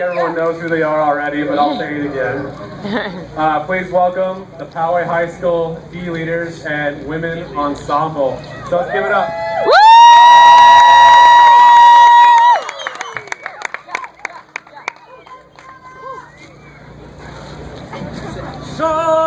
everyone knows who they are already, but I'll say it again. Please welcome the Poway High School D Leaders and Women Ensemble. So let's give it up. So